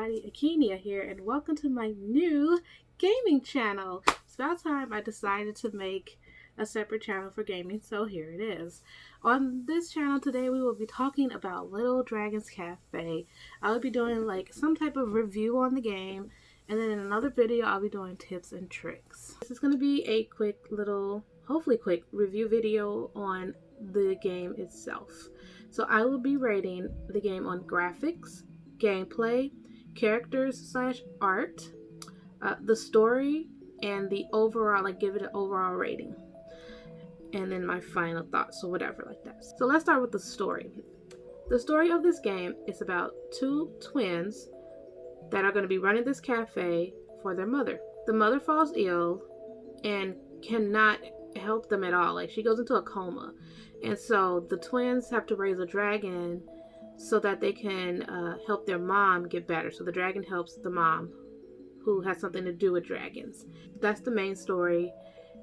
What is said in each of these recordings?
everybody, Akinia here, and welcome to my new gaming channel. It's about time I decided to make a separate channel for gaming, so here it is. On this channel today we will be talking about Little Dragons Café. I will be doing like some type of review on the game, and then in another video I'll be doing tips and tricks. This is going to be a quick little, hopefully quick, review video on the game itself. So I will be rating the game on graphics, gameplay, characters / art, the story, and the overall, like give it an overall rating. And then my final thoughts or whatever like that. So let's start with the story. The story of this game is about two twins that are going to be running this cafe for their mother. The mother falls ill and cannot help them at all. Like, she goes into a coma. And so the twins have to raise a dragon so that they can help their mom get better. So the dragon helps the mom, who has something to do with dragons. That's the main story.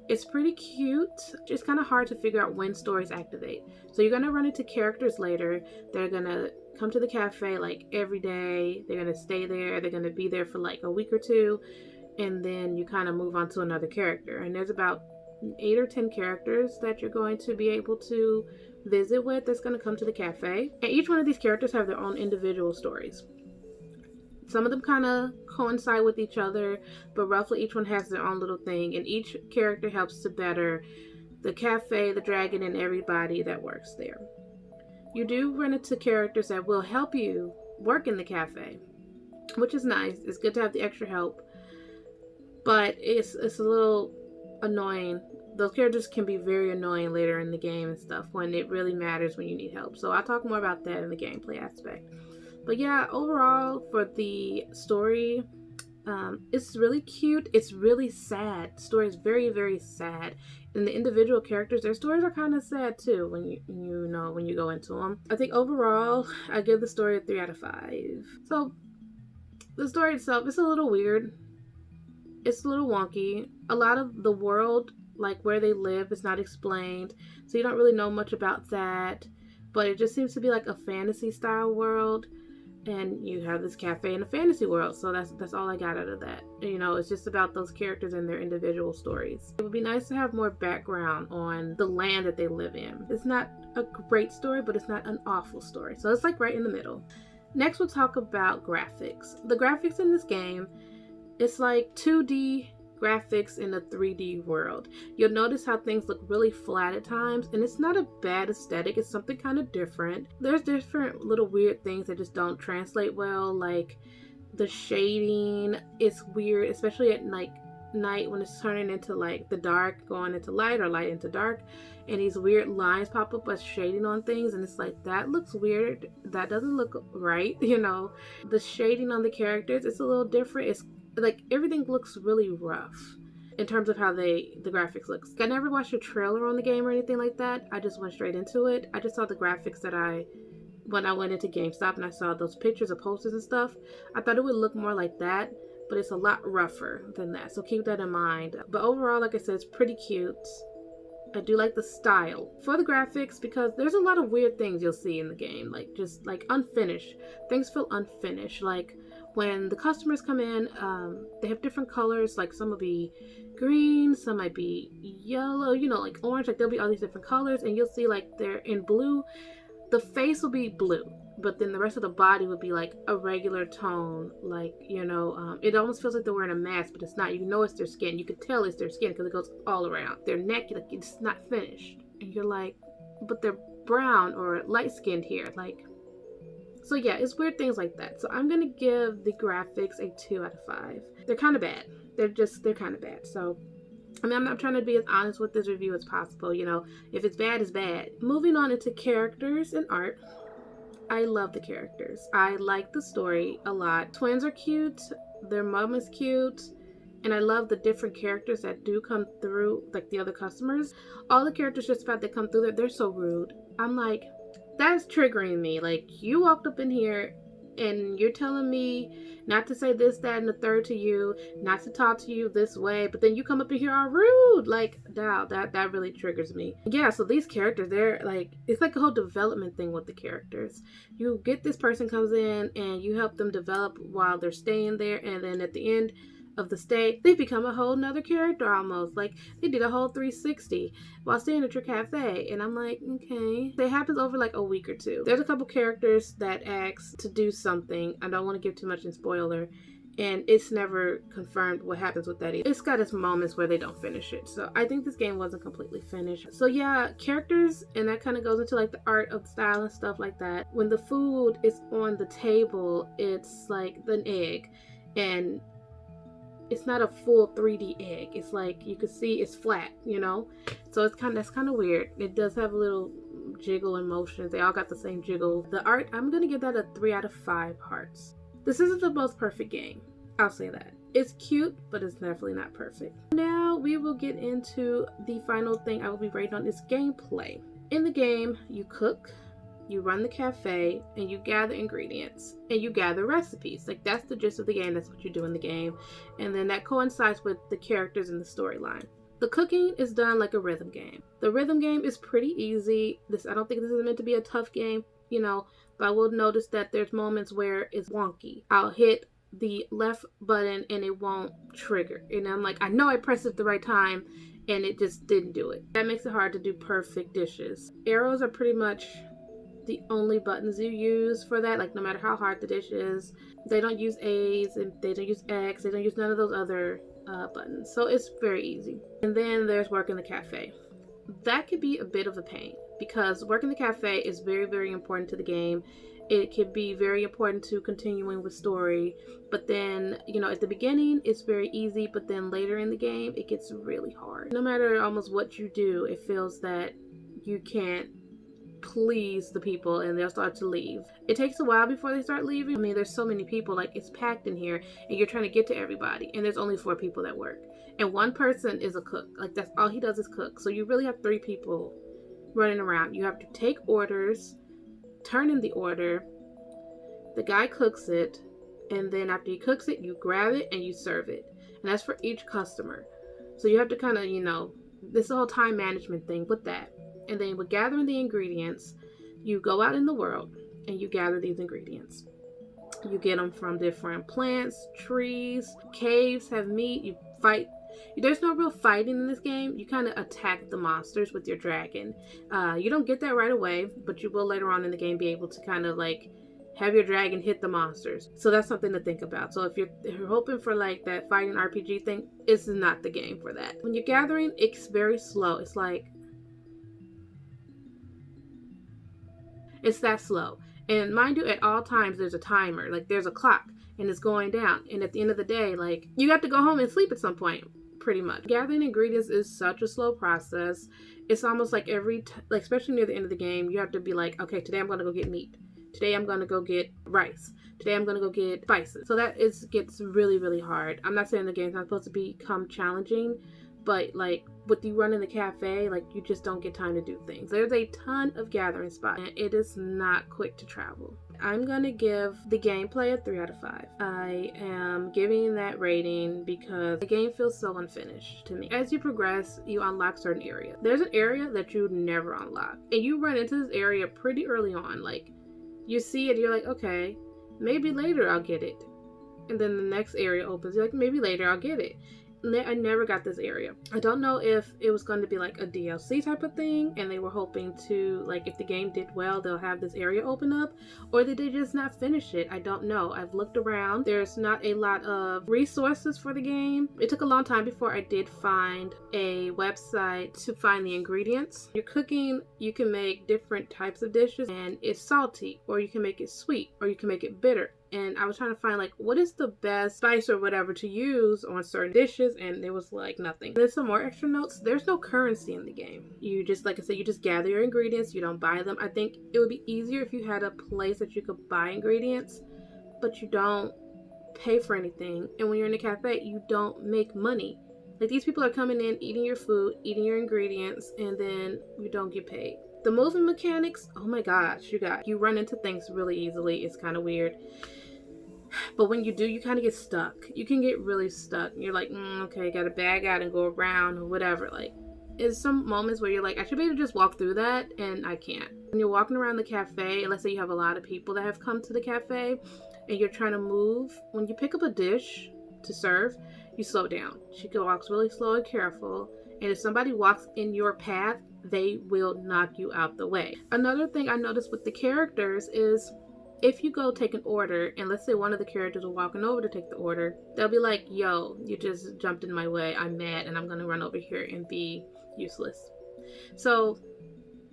It's pretty cute. It's kind of hard to figure out when stories activate. So you're going to run into characters later. They're going to come to the cafe like every day. They're going to stay there. They're going to be there for like a week or two. And then you kind of move on to another character. And there's about 8 or 10 characters that you're going to be able to visit with that's going to come to the cafe. And each one of these characters have their own individual stories. Some of them kind of coincide with each other, but roughly each one has their own little thing, and each character helps to better the cafe, the dragon, and everybody that works there. You do run into characters that will help you work in the cafe, which is nice. It's good to have the extra help, but it's a little annoying. Those characters can be very annoying later in the game and stuff when it really matters when you need help. So I'll talk more about that in the gameplay aspect. But yeah, overall for the story, it's really cute. It's really sad. The story is very, very sad. And the individual characters, their stories are kind of sad too when you go into them. I think overall, I give the story a 3 out of 5. So the story itself is a little weird. It's a little wonky. A lot of the world, like where they live, is not explained. So you don't really know much about that. But it just seems to be like a fantasy style world. And you have this cafe in a fantasy world, so that's all I got out of that. You know, it's just about those characters and their individual stories. It would be nice to have more background on the land that they live in. It's not a great story, but it's not an awful story. So it's like right in the middle. Next, we'll talk about graphics. The graphics in this game, it's like 2D graphics in a 3D world. You'll notice how things look really flat at times, and it's not a bad aesthetic. It's something kind of different. There's different little weird things that just don't translate well, like the shading. It's weird, especially at night when it's turning into like the dark going into light or light into dark, and these weird lines pop up as shading on things, and it's like, that looks weird. That doesn't look right. You know, the shading on the characters, it's a little different. It's like everything looks really rough in terms of how the graphics looks. I never watched a trailer on the game or anything like that. I just went straight into it. I just saw the graphics when I went into GameStop and I saw those pictures of posters and stuff. I thought it would look more like that, but it's a lot rougher than that. So keep that in mind. But overall, like I said, it's pretty cute. I do like the style for the graphics because there's a lot of weird things you'll see in the game, like just like unfinished. Things feel unfinished. Like when the customers come in, they have different colors. Like some will be green, some might be yellow, you know, like orange. Like there'll be all these different colors, and you'll see like they're in blue. The face will be blue, but then the rest of the body would be like a regular tone. Like, you know, it almost feels like they're wearing a mask, but it's not. You know it's their skin. You could tell it's their skin because it goes all around. Their neck, like, it's not finished. And you're like, but they're brown or light-skinned here. Like, so yeah, it's weird things like that. So I'm going to give the graphics a 2 out of 5. They're kind of bad. They're kind of bad. So, I mean, I'm not trying to be as honest with this review as possible. You know, if it's bad, it's bad. Moving on into characters and art. I love the characters. I like the story a lot. Twins are cute. Their mom is cute. And I love the different characters that do come through, like the other customers. All the characters just about that come through there, they're so rude. I'm like, that's triggering me. Like, you walked up in here and you're telling me not to say this, that, and the third to you, not to talk to you this way, but then you come up in here all rude. Like, wow, that really triggers me. Yeah, so these characters, they're like, it's like a whole development thing with the characters. You get this person comes in and you help them develop while they're staying there, and then at the end of the stay, they become a whole nother character almost. Like, they did a whole 360 while staying at your cafe. And I'm like, okay. It happens over like a week or two. There's a couple characters that ask to do something. I don't want to give too much in spoiler. And it's never confirmed what happens with that either. It's got its moments where they don't finish it. So I think this game wasn't completely finished. So yeah, characters, and that kind of goes into like the art of the style and stuff like that. When the food is on the table, it's like an egg. And it's not a full 3D egg. It's like you can see it's flat, you know? So it's that's kind of weird. It does have a little jiggle and motions. They all got the same jiggle. The art, I'm gonna give that a 3 out of 5 hearts. This isn't the most perfect game. I'll say that. It's cute, but it's definitely not perfect. Now we will get into the final thing I will be rating on is gameplay. In the game, you cook, you run the cafe, and you gather ingredients, and you gather recipes. Like, that's the gist of the game. That's what you do in the game. And then that coincides with the characters and the storyline. The cooking is done like a rhythm game. The rhythm game is pretty easy. I don't think this is meant to be a tough game, you know, but I will notice that there's moments where it's wonky. I'll hit the left button and it won't trigger. And I'm like, I know I pressed it at the right time, and it just didn't do it. That makes it hard to do perfect dishes. Arrows are pretty much the only buttons you use for that. Like, no matter how hard the dish is, they don't use A's and they don't use X. They don't use none of those other buttons. So it's very easy. And then there's work in the cafe. That could be a bit of a pain because work in the cafe is very, very important to the game. It could be very important to continuing with story, but then, you know, at the beginning it's very easy, but then later in the game it gets really hard. No matter almost what you do, it feels that you can't please the people and they'll start to leave. It takes a while before they start leaving. I mean, there's so many people, like, it's packed in here and you're trying to get to everybody, and there's only 4 people that work, and one person is a cook. Like, that's all he does is cook. So you really have 3 people running around. You have to take orders, turn in the order, the guy cooks it, and then after he cooks it, you grab it and you serve it, and that's for each customer. So you have to kind of, you know, this whole time management thing with that. And then with gathering the ingredients, you go out in the world and you gather these ingredients. You get them from different plants, trees, caves have meat, you fight. There's no real fighting in this game. You kind of attack the monsters with your dragon. You don't get that right away, but you will later on in the game be able to kind of like have your dragon hit the monsters. So that's something to think about. So if you're hoping for like that fighting RPG thing, it's not the game for that. When you're gathering, it's very slow. It's that slow. And mind you, at all times there's a timer. Like, there's a clock and it's going down. And at the end of the day, like, you have to go home and sleep at some point, pretty much. Gathering ingredients is such a slow process. It's almost like like, especially near the end of the game, you have to be like, okay, today I'm going to go get meat. Today I'm going to go get rice. Today I'm going to go get spices. So that gets really, really hard. I'm not saying the game's not supposed to become challenging, but like with you running the cafe, like, you just don't get time to do things. There's a ton of gathering spots and it is not quick to travel. I'm gonna give the gameplay a 3 out of 5. I am giving that rating because the game feels so unfinished to me. As you progress, you unlock certain areas. There's an area that you never unlock, and you run into this area pretty early on. Like, you see it, you're like, okay, maybe later I'll get it. And then the next area opens, you're like, maybe later I'll get it. I never got this area. I don't know if it was going to be like a DLC type of thing and they were hoping to, like, if the game did well, they'll have this area open up, or did they just not finish it? I don't know. I've looked around. There's not a lot of resources for the game. It took a long time before I did find a website to find the ingredients. You're cooking, you can make different types of dishes, and it's salty, or you can make it sweet, or you can make it bitter. And I was trying to find, like, what is the best spice or whatever to use on certain dishes, and there was like nothing. There's some more extra notes. There's no currency in the game. You just, like I said, you just gather your ingredients. You don't buy them. I think it would be easier if you had a place that you could buy ingredients, but you don't pay for anything. And when you're in a cafe, you don't make money. Like, these people are coming in, eating your food, eating your ingredients, and then you don't get paid. The movement mechanics, oh my gosh, you run into things really easily. It's kind of weird. But when you do, you kind of get stuck. You can get really stuck. You're like, okay, gotta bag out and go around or whatever. Like, there's some moments where you're like, I should be able to just walk through that, and I can't. When you're walking around the cafe, and let's say you have a lot of people that have come to the cafe, and you're trying to move, when you pick up a dish to serve, you slow down. She walks really slow and careful, and if somebody walks in your path, they will knock you out the way. Another thing I noticed with the characters is if you go take an order, and let's say one of the characters are walking over to take the order, they'll be like, yo, you just jumped in my way, I'm mad, and I'm gonna run over here and be useless. So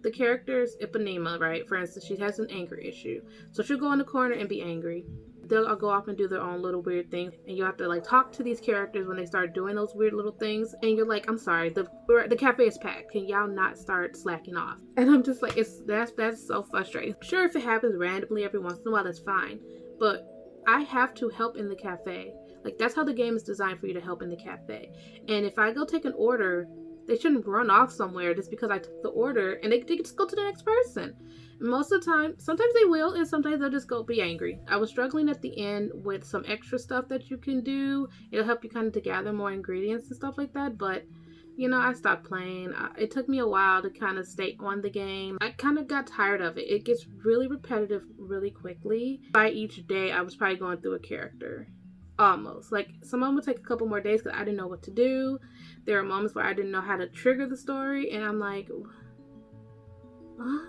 the character's Ipanema, right? For instance, she has an anger issue. So she'll go in the corner and be angry. They'll go off and do their own little weird things, and you have to like talk to these characters when they start doing those weird little things, and you're like, I'm sorry, the cafe is packed, can y'all not start slacking off? And I'm just like, that's so frustrating. Sure, if it happens randomly every once in a while, that's fine, but I have to help in the cafe. Like, that's how the game is designed, for you to help in the cafe. And if I go take an order, they shouldn't run off somewhere just because I took the order, and they just go to the next person. Most of the time, sometimes they will, and sometimes they'll just go be angry. I was struggling at the end with some extra stuff that you can do. It'll help you kind of to gather more ingredients and stuff like that, but you know, I stopped playing. It took me a while to kind of stay on the game. I kind of got tired of it. It gets really repetitive really quickly. By each day, I was probably going through a character. Almost. Like, some of them would take a couple more days because I didn't know what to do. There are moments where I didn't know how to trigger the story, and I'm like, what?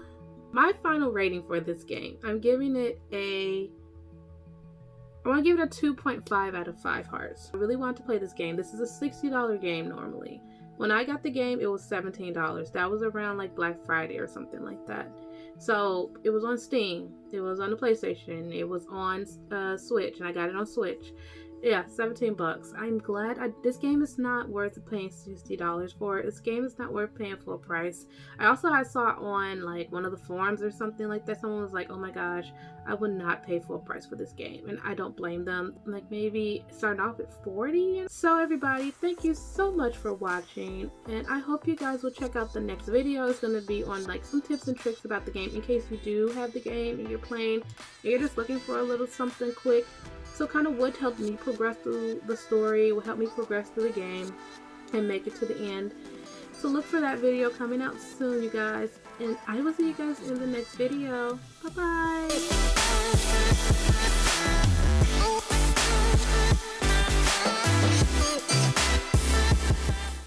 My final rating for this game, I'm giving it I want to give it a 2.5 out of 5 hearts. I really want to play this game. This is a $60 game normally. When I got the game, it was $17. That was around like Black Friday or something like that. So it was on Steam, it was on the PlayStation, it was on Switch, and I got it on Switch. Yeah, $17. I'm glad. This game is not worth paying $60 for. This game is not worth paying full price. I saw on like one of the forums or something like that. Someone was like, oh my gosh, I would not pay full price for this game. And I don't blame them. Like, maybe starting off at $40. So everybody, thank you so much for watching. And I hope you guys will check out the next video. It's going to be on like some tips and tricks about the game in case you do have the game and you're playing and you're just looking for a little something quick. So kind of what helped me progress through the story, what helped me progress through the game and make it to the end. So look for that video coming out soon, you guys. And I will see you guys in the next video. Bye-bye.